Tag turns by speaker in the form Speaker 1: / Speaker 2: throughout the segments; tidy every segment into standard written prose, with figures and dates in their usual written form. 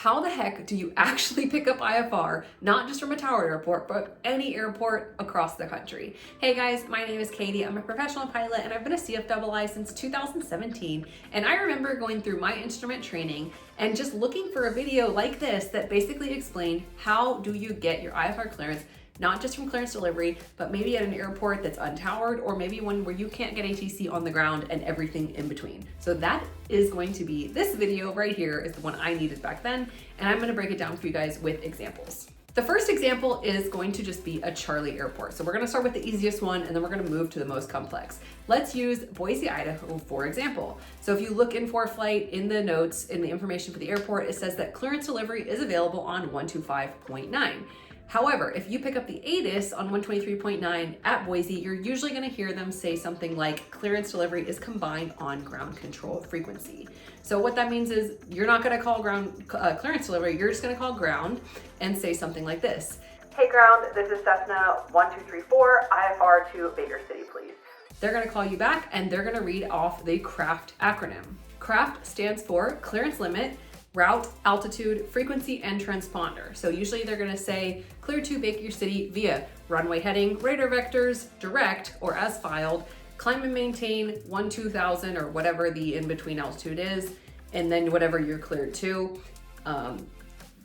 Speaker 1: how the heck do you actually pick up IFR, not just from a tower airport, but any airport across the country? Hey guys, my name is Katie. I'm a professional pilot and I've been a CFII since 2017. And I remember going through my instrument training and just looking for a video like this that basically explained how do you get your IFR clearance, not just from clearance delivery, but maybe at an airport that's untowered, or maybe one where you can't get ATC on the ground and everything in between. So that is going to be, this video right here is the one I needed back then, and I'm gonna break it down for you guys with examples. The first example is going to just be a Charlie airport. So we're gonna start with the easiest one and then we're gonna move to the most complex. Let's use Boise, Idaho, for example. So if you look in ForeFlight in the notes, in the information for the airport, it says that clearance delivery is available on 125.9. However, if you pick up the ATIS on 123.9 at Boise, you're usually gonna hear them say something like clearance delivery is combined on ground control frequency. So what that means is you're not gonna call ground clearance delivery, you're just gonna call ground and say something like this. Hey ground, this is Cessna 1234, IFR to Baker City, please. They're gonna call you back and they're gonna read off the C.R.A.F.T acronym. C.R.A.F.T stands for clearance limit, route, altitude, frequency, and transponder. So usually they're gonna say clear to Baker City via runway heading, radar vectors, direct, or as filed, climb and maintain 2000 or whatever the in-between altitude is, and then whatever you're cleared to.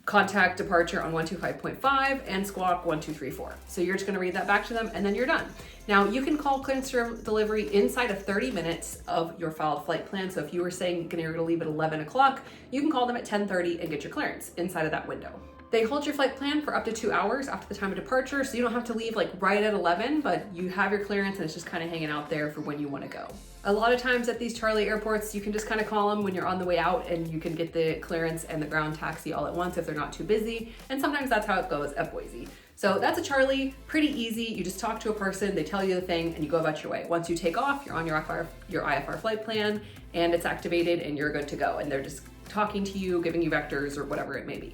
Speaker 1: Contact departure on 125.5 and squawk 1234. So you're just gonna read that back to them and then you're done. Now you can call clearance delivery inside of 30 minutes of your filed flight plan. So if you were saying you're gonna leave at 11 o'clock, you can call them at 10:30 and get your clearance inside of that window. They hold your flight plan for up to 2 hours after the time of departure, so you don't have to leave like right at 11, but you have your clearance and it's just kind of hanging out there for when you want to go. A lot of times at these Charlie airports, you can just kind of call them when you're on the way out and you can get the clearance and the ground taxi all at once if they're not too busy. And sometimes that's how it goes at Boise. So that's a Charlie, pretty easy. You just talk to a person, they tell you the thing and you go about your way. Once you take off, you're on your IFR flight plan and it's activated and you're good to go. And they're just talking to you, giving you vectors or whatever it may be.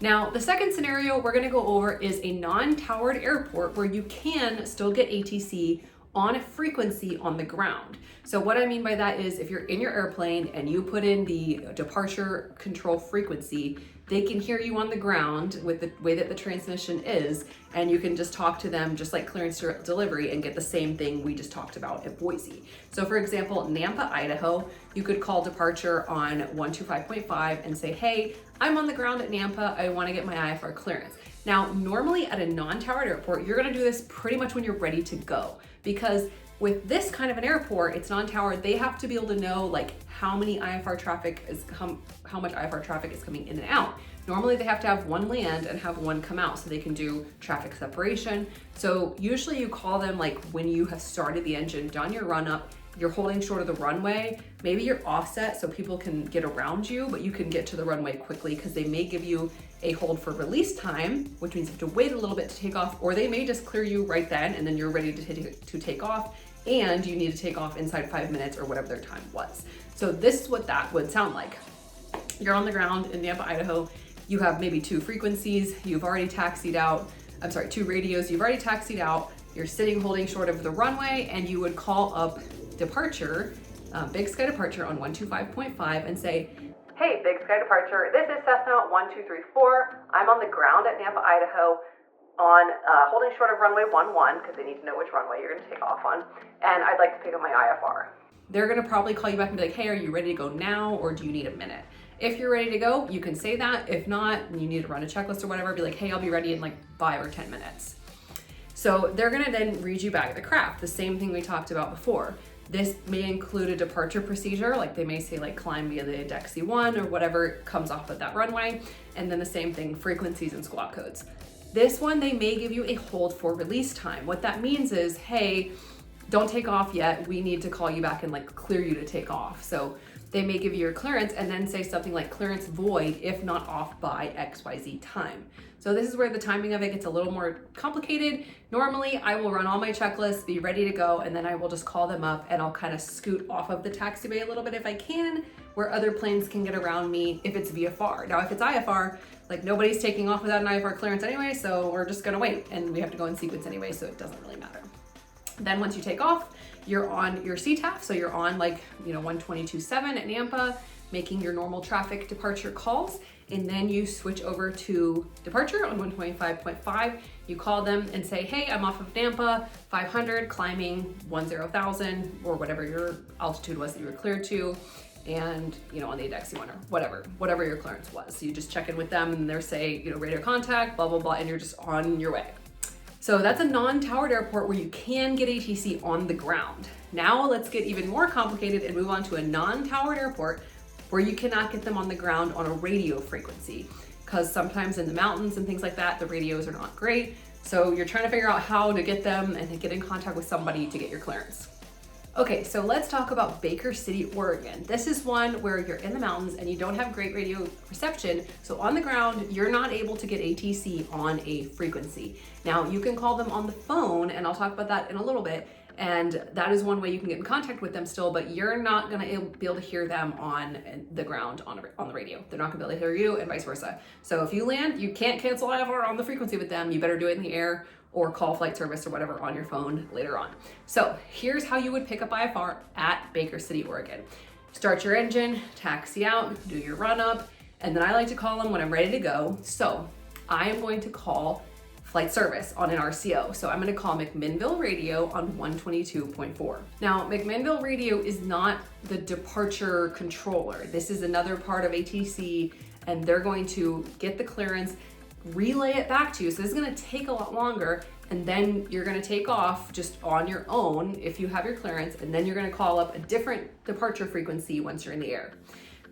Speaker 1: Now, the second scenario we're gonna go over is a non-towered airport where you can still get ATC on a frequency on the ground. So what I mean by that is if you're in your airplane and you put in the departure control frequency, they can hear you on the ground with the way that the transmission is, and you can just talk to them just like clearance delivery and get the same thing we just talked about at Boise. So for example, Nampa, Idaho, you could call departure on 125.5 and say, hey, I'm on the ground at Nampa, I wanna get my IFR clearance. Now, normally at a non-towered airport, you're gonna do this pretty much when you're ready to go, because with this kind of an airport, it's non-towered, they have to be able to know like how much IFR traffic is coming in and out. Normally they have to have one land and have one come out so they can do traffic separation. So usually you call them like when you have started the engine, done your run up, you're holding short of the runway, maybe you're offset so people can get around you, but you can get to the runway quickly because they may give you a hold for release time, which means you have to wait a little bit to take off, or they may just clear you right then and then you're ready to take off and you need to take off inside 5 minutes or whatever their time was. So this is what that would sound like. You're on the ground in Nampa, Idaho, you have maybe 2 frequencies, you've already taxied out, 2 radios, you've already taxied out, you're sitting holding short of the runway, and you would call up departure, Big Sky departure on 125.5 and say, hey, Big Sky departure, this is Cessna 1234. I'm on the ground at Nampa, Idaho on holding short of runway 11 because they need to know which runway you're gonna take off on, and I'd like to pick up my IFR. They're gonna probably call you back and be like, hey, are you ready to go now or do you need a minute? If you're ready to go, you can say that. If not, you need to run a checklist or whatever, be like, hey, I'll be ready in like 5 or 10 minutes. So they're gonna then read you back the C.R.A.F.T, the same thing we talked about before. This may include a departure procedure, like they may say like climb via the deck C1 or whatever comes off of that runway. And then the same thing, frequencies and squawk codes. This one, they may give you a hold for release time. What that means is, hey, don't take off yet. We need to call you back and like clear you to take off. So they may give you your clearance and then say something like clearance void if not off by XYZ time. So this is where the timing of it gets a little more complicated. Normally I will run all my checklists, be ready to go, and then I will just call them up and I'll kind of scoot off of the taxiway a little bit if I can, where other planes can get around me if it's VFR. Now if it's IFR, like nobody's taking off without an IFR clearance anyway, so we're just gonna wait and we have to go in sequence anyway, so it doesn't really matter. Then once you take off, you're on your CTAF, so you're on like, 122.7 at Nampa, making your normal traffic departure calls. and then you switch over to departure on 125.5. You call them and say, hey, I'm off of Nampa, 500, climbing 10,000, or whatever your altitude was that you were cleared to, and on the index you want, or whatever your clearance was. So you just check in with them and they're say, radio contact, blah, blah, blah, and you're just on your way. So that's a non-towered airport where you can get ATC on the ground. Now let's get even more complicated and move on to a non-towered airport where you cannot get them on the ground on a radio frequency, because sometimes in the mountains and things like that, the radios are not great. So you're trying to figure out how to get them and to get in contact with somebody to get your clearance. Okay, so let's talk about Baker City, Oregon. This is one where you're in the mountains and you don't have great radio reception. So on the ground, you're not able to get ATC on a frequency. Now you can call them on the phone, and I'll talk about that in a little bit. And that is one way you can get in contact with them still, but you're not gonna be able to hear them on the ground on the radio. They're not gonna be able to hear you, and vice versa. So if you land, you can't cancel IFR on the frequency with them. You better do it in the air or call flight service or whatever on your phone later on. So here's how you would pick up IFR at Baker City, Oregon. Start your engine, taxi out, do your run up, and then I like to call them when I'm ready to go. So I am going to call flight service on an RCO. So I'm gonna call McMinnville Radio on 122.4. Now, McMinnville Radio is not the departure controller. This is another part of ATC, and they're going to get the clearance, relay it back to you. So this is gonna take a lot longer, and then you're gonna take off just on your own if you have your clearance, and then you're gonna call up a different departure frequency once you're in the air.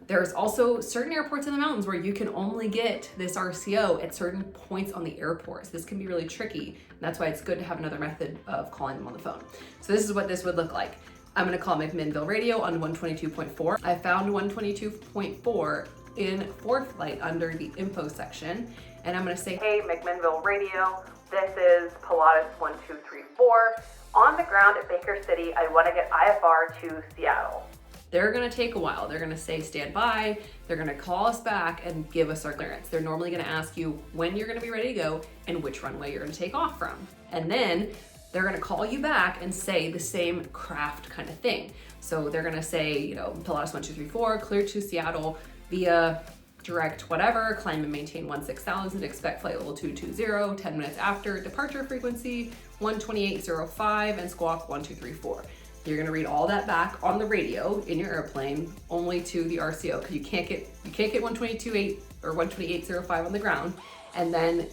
Speaker 1: There's also certain airports in the mountains where you can only get this RCO at certain points on the airport. So this can be really tricky. And that's why it's good to have another method of calling them on the phone. So this is what this would look like. I'm gonna call McMinnville Radio on 122.4. I found 122.4 in ForeFlight under the info section. And I'm gonna say, hey, McMinnville Radio, this is Pilatus 1234. On the ground at Baker City, I wanna get IFR to Seattle. They're gonna take a while. They're gonna say stand by, they're gonna call us back and give us our clearance. They're normally gonna ask you when you're gonna be ready to go and which runway you're gonna take off from. And then they're gonna call you back and say the same C.R.A.F.T kind of thing. So they're gonna say, Pilatus 1234, clear to Seattle via direct whatever, climb and maintain 16,000, expect flight level 220, 10 minutes after, departure frequency 128.05, and squawk 1234. You're gonna read all that back on the radio in your airplane, only to the RCO, because you can't get 122.8 or 128.05 on the ground. And then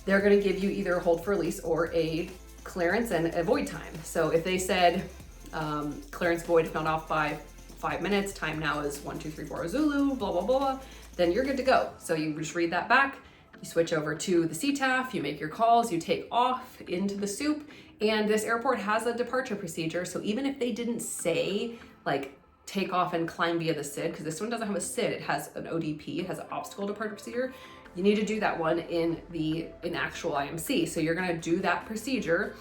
Speaker 1: they're gonna give you either a hold for release or a clearance and a void time. So if they said clearance void if not off by 5 minutes, time now is 1234 Zulu, blah, blah, blah, then you're good to go. So you just read that back, you switch over to the CTAF, you make your calls, you take off into the soup, and this airport has a departure procedure. So even if they didn't say like take off and climb via the SID, because this one doesn't have a SID, it has an ODP, it has an obstacle departure procedure. You need to do that one in actual IMC. So you're gonna do that procedure.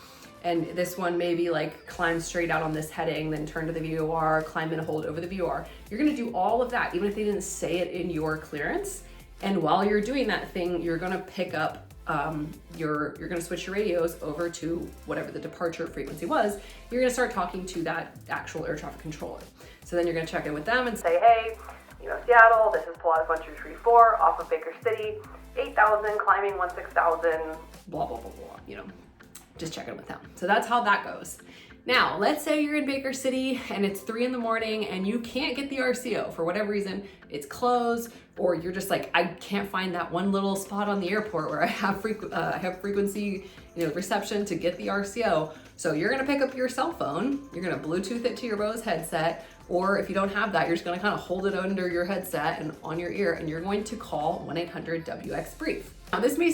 Speaker 1: And this one maybe like climb straight out on this heading, then turn to the VOR, climb and hold over the VOR. You're gonna do all of that, even if they didn't say it in your clearance. And while you're doing that thing, you're gonna pick up, you're gonna switch your radios over to whatever the departure frequency was. You're gonna start talking to that actual air traffic controller. So then you're gonna check in with them and say, hey, Seattle, this is Pilatus 1234 off of Baker City, 8,000, climbing 16,000, blah, blah, blah, blah, just check in with them. So that's how that goes. Now, let's say you're in Baker City and it's 3 in the morning and you can't get the RCO for whatever reason, it's closed, or you're just like, I can't find that one little spot on the airport where I have frequency, reception to get the RCO. So you're gonna pick up your cell phone, you're gonna Bluetooth it to your Bose headset, or if you don't have that, you're just gonna kind of hold it under your headset and on your ear, and you're going to call 1-800-WX-BRIEF. Now, this may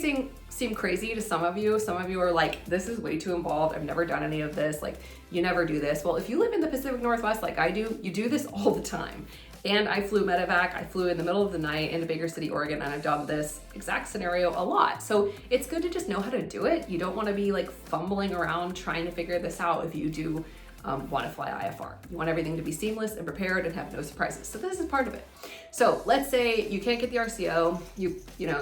Speaker 1: seem crazy to some of you. Some of you are like, this is way too involved. I've never done any of this. Like, you never do this. Well, if you live in the Pacific Northwest like I do, you do this all the time. And I flew medevac. I flew in the middle of the night into Baker City, Oregon, and I've done this exact scenario a lot. So it's good to just know how to do it. You don't want to be like fumbling around trying to figure this out if you do want to fly IFR. You want everything to be seamless and prepared and have no surprises. So this is part of it. So let's say you can't get the RCO, you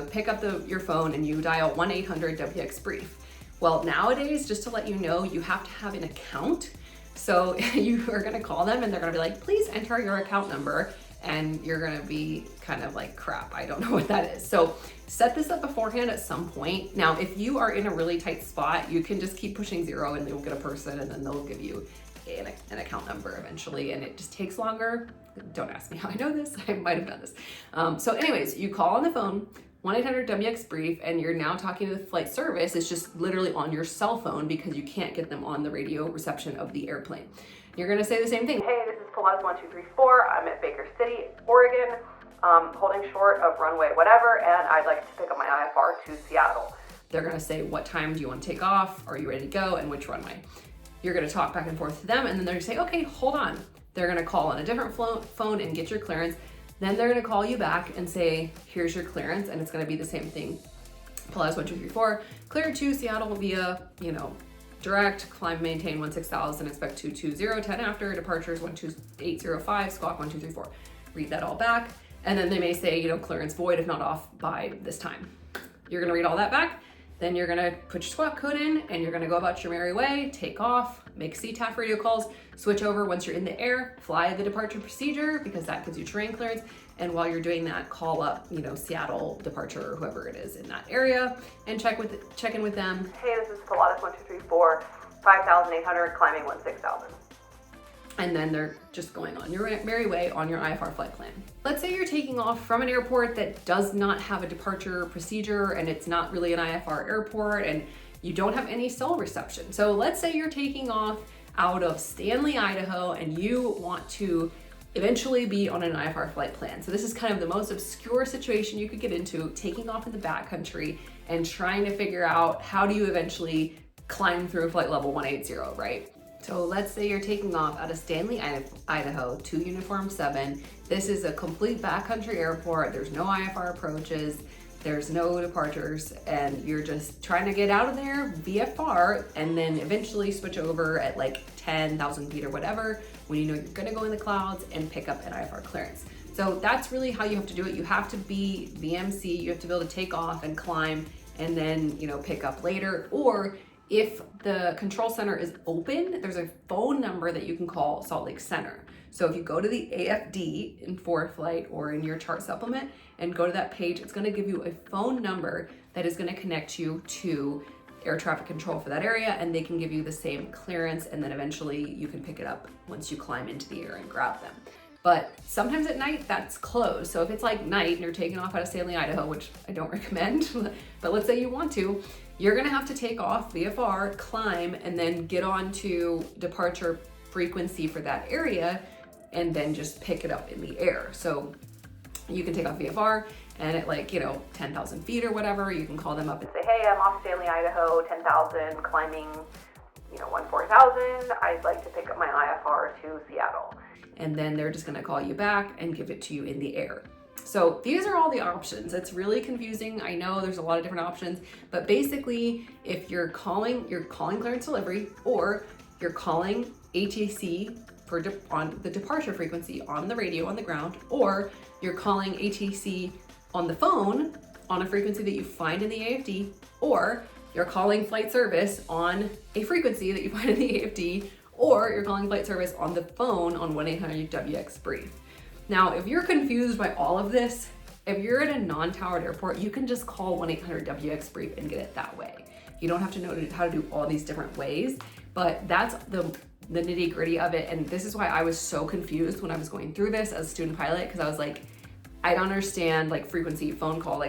Speaker 1: pick up your phone and you dial 1-800-WX-BRIEF. Well, nowadays, just to let you know, you have to have an account. So you are gonna call them and they're gonna be like, please enter your account number. and you're gonna be kind of like, crap, I don't know what that is. So set this up beforehand at some point. Now, if you are in a really tight spot, you can just keep pushing 0 and you'll get a person, and then they'll give you an account number eventually, and it just takes longer. Don't ask me how I know this. I might have done this. So anyways, you call on the phone, 1-800-WX-BRIEF, and you're now talking to the flight service. It's just literally on your cell phone because you can't get them on the radio reception of the airplane. You're gonna say the same thing. Hey, this is Pilates 1234. I'm at Baker City, Oregon, holding short of runway whatever, and I'd like to pick up my IFR to Seattle. They're gonna say, what time do you want to take off? Are you ready to go? And which runway? You're gonna talk back and forth to them, and then they're gonna say, okay, hold on. They're gonna call on a different phone and get your clearance. Then they're gonna call you back and say, here's your clearance, and it's gonna be the same thing. Pilates 1234, clear to Seattle via, direct, climb, maintain 16,000, expect 220, 10 after, departures 12805, squawk 1234. Read that all back, and then they may say, clearance void if not off by this time. You're gonna read all that back. Then you're gonna put your squawk code in, and you're gonna go about your merry way, take off, make CTAF radio calls, switch over once you're in the air, fly the departure procedure because that gives you terrain clearance. And while you're doing that, call up, Seattle departure or whoever it is in that area and check in with them. Hey, this is Pilates 1234, 5,800, climbing 16,000. And then they're just going on your merry way on your IFR flight plan. Let's say you're taking off from an airport that does not have a departure procedure, and it's not really an IFR airport, and you don't have any cell reception. So let's say you're taking off out of Stanley, Idaho, and you want to eventually be on an IFR flight plan. So this is kind of the most obscure situation you could get into, taking off in the backcountry and trying to figure out how do you eventually climb through flight level 180, right? So let's say you're taking off out of Stanley, Idaho to Uniform 7. This is a complete backcountry airport. There's no IFR approaches. There's no departures, and you're just trying to get out of there VFR and then eventually switch over at like 10,000 feet or whatever when you know you're gonna go in the clouds and pick up an IFR clearance. So that's really how you have to do it. You have to be VMC, you have to be able to take off and climb and then, pick up later. Or if the control center is open, there's a phone number that you can call Salt Lake Center. So if you go to the AFD in ForeFlight or in your chart supplement and go to that page, it's gonna give you a phone number that is gonna connect you to air traffic control for that area, and they can give you the same clearance, and then eventually you can pick it up once you climb into the air and grab them. But sometimes at night that's closed. So if it's like night and you're taking off out of Stanley, Idaho, which I don't recommend, but let's say you want to, you're gonna have to take off VFR, climb, and then get on to departure frequency for that area, and then just pick it up in the air. So you can take off VFR, and at 10,000 feet or whatever, you can call them up and say, hey, I'm off Stanley, Idaho, 10,000, climbing, 14,000. I'd like to pick up my IFR to Seattle. And then they're just gonna call you back and give it to you in the air. So these are all the options. It's really confusing. I know there's a lot of different options, but basically if you're calling clearance delivery, or you're calling ATC on the departure frequency on the radio on the ground, or you're calling ATC on the phone on a frequency that you find in the AFD, or you're calling flight service on a frequency that you find in the AFD, or you're calling flight service on the phone on 1-800-WX-BRIEF. Now, if you're confused by all of this, if you're at a non-towered airport, you can just call 1-800-WX-BRIEF and get it that way. You don't have to know how to do all these different ways, but that's the nitty gritty of it. And this is why I was so confused when I was going through this as a student pilot, because I was like, I don't understand frequency, phone call,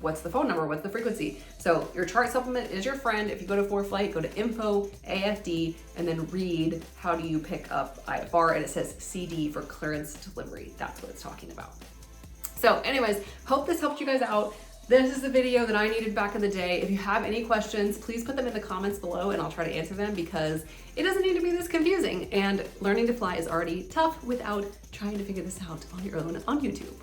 Speaker 1: what's the phone number, what's the frequency? So your chart supplement is your friend. If you go to ForeFlight, go to info, AFD, and then read how do you pick up IFR, and it says CD for clearance delivery. That's what it's talking about. So anyways, hope this helped you guys out. This is the video that I needed back in the day. If you have any questions, please put them in the comments below and I'll try to answer them, because it doesn't need to be this confusing, and learning to fly is already tough without trying to figure this out on your own on YouTube.